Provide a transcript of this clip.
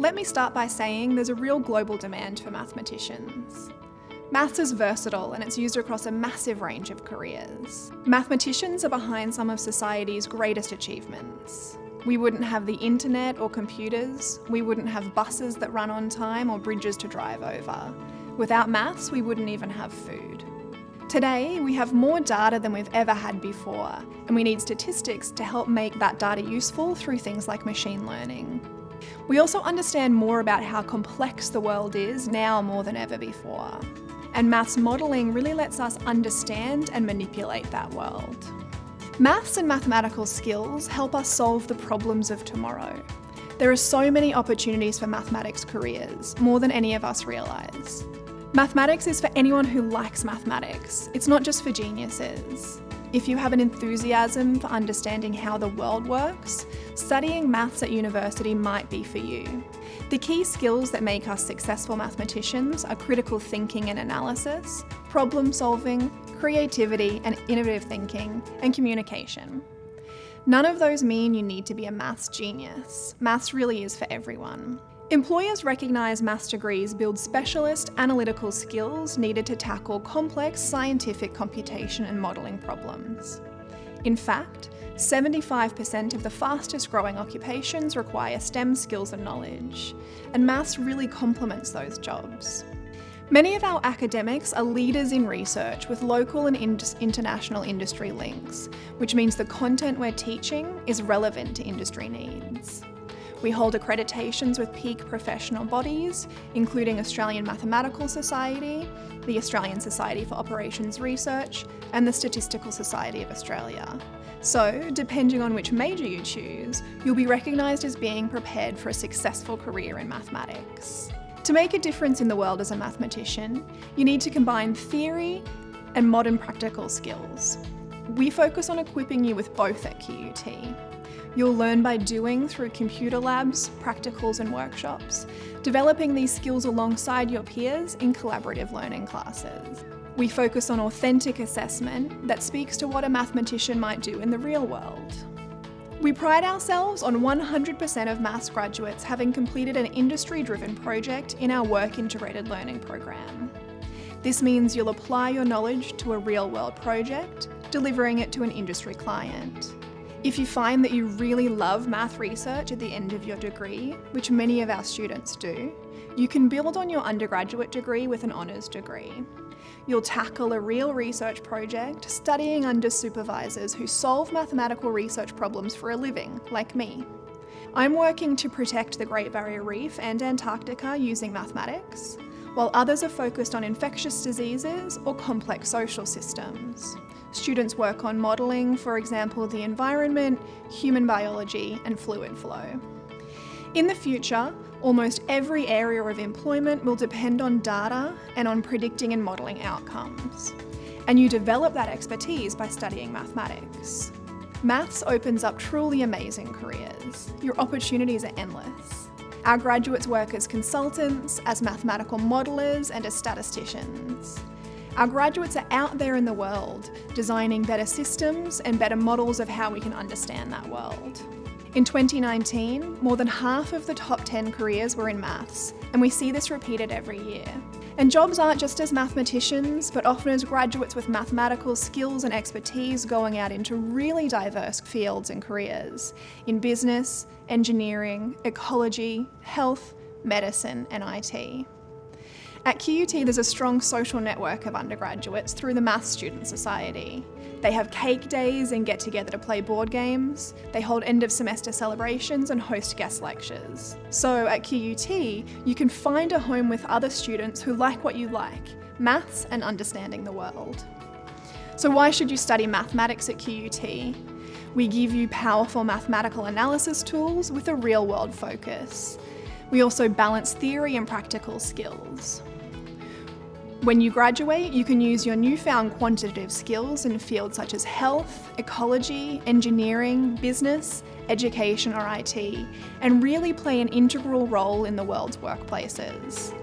Let me start by saying there's a real global demand for mathematicians. Maths is versatile and it's used across a massive range of careers. Mathematicians are behind some of society's greatest achievements. We wouldn't have the internet or computers, we wouldn't have buses that run on time or bridges to drive over. Without maths, we wouldn't even have food. Today, we have more data than we've ever had before, and we need statistics to help make that data useful through things like machine learning. We also understand more about how complex the world is now more than ever before. And maths modelling really lets us understand and manipulate that world. Maths and mathematical skills help us solve the problems of tomorrow. There are so many opportunities for mathematics careers, more than any of us realise. Mathematics is for anyone who likes mathematics. It's not just for geniuses. If you have an enthusiasm for understanding how the world works, studying maths at university might be for you. The key skills that make us successful mathematicians are critical thinking and analysis, problem solving, creativity and innovative thinking, and communication. None of those mean you need to be a maths genius. Maths really is for everyone. Employers recognise maths degrees build specialist analytical skills needed to tackle complex scientific computation and modelling problems. In fact, 75% of the fastest growing occupations require STEM skills and knowledge, and maths really complements those jobs. Many of our academics are leaders in research with local and international industry links, which means the content we're teaching is relevant to industry needs. We hold accreditations with peak professional bodies, including Australian Mathematical Society, the Australian Society for Operations Research, and the Statistical Society of Australia. So, depending on which major you choose, you'll be recognised as being prepared for a successful career in mathematics. To make a difference in the world as a mathematician, you need to combine theory and modern practical skills. We focus on equipping you with both at QUT. You'll learn by doing through computer labs, practicals and workshops, developing these skills alongside your peers in collaborative learning classes. We focus on authentic assessment that speaks to what a mathematician might do in the real world. We pride ourselves on 100% of maths graduates having completed an industry-driven project in our work integrated learning program. This means you'll apply your knowledge to a real-world project, delivering it to an industry client. If you find that you really love math research at the end of your degree, which many of our students do, you can build on your undergraduate degree with an honours degree. You'll tackle a real research project, studying under supervisors who solve mathematical research problems for a living, like me. I'm working to protect the Great Barrier Reef and Antarctica using mathematics, while others are focused on infectious diseases or complex social systems. Students work on modelling, for example, the environment, human biology, and fluid flow. In the future, almost every area of employment will depend on data and on predicting and modelling outcomes. And you develop that expertise by studying mathematics. Maths opens up truly amazing careers. Your opportunities are endless. Our graduates work as consultants, as mathematical modellers, and as statisticians. Our graduates are out there in the world, designing better systems and better models of how we can understand that world. In 2019, more than half of the top 10 careers were in maths, and we see this repeated every year. And jobs aren't just as mathematicians, but often as graduates with mathematical skills and expertise going out into really diverse fields and careers in business, engineering, ecology, health, medicine, and IT. At QUT, there's a strong social network of undergraduates through the Maths Student Society. They have cake days and get together to play board games. They hold end of semester celebrations and host guest lectures. So at QUT, you can find a home with other students who like what you like, maths and understanding the world. So why should you study mathematics at QUT? We give you powerful mathematical analysis tools with a real-world focus. We also balance theory and practical skills. When you graduate, you can use your newfound quantitative skills in fields such as health, ecology, engineering, business, education or IT, and really play an integral role in the world's workplaces.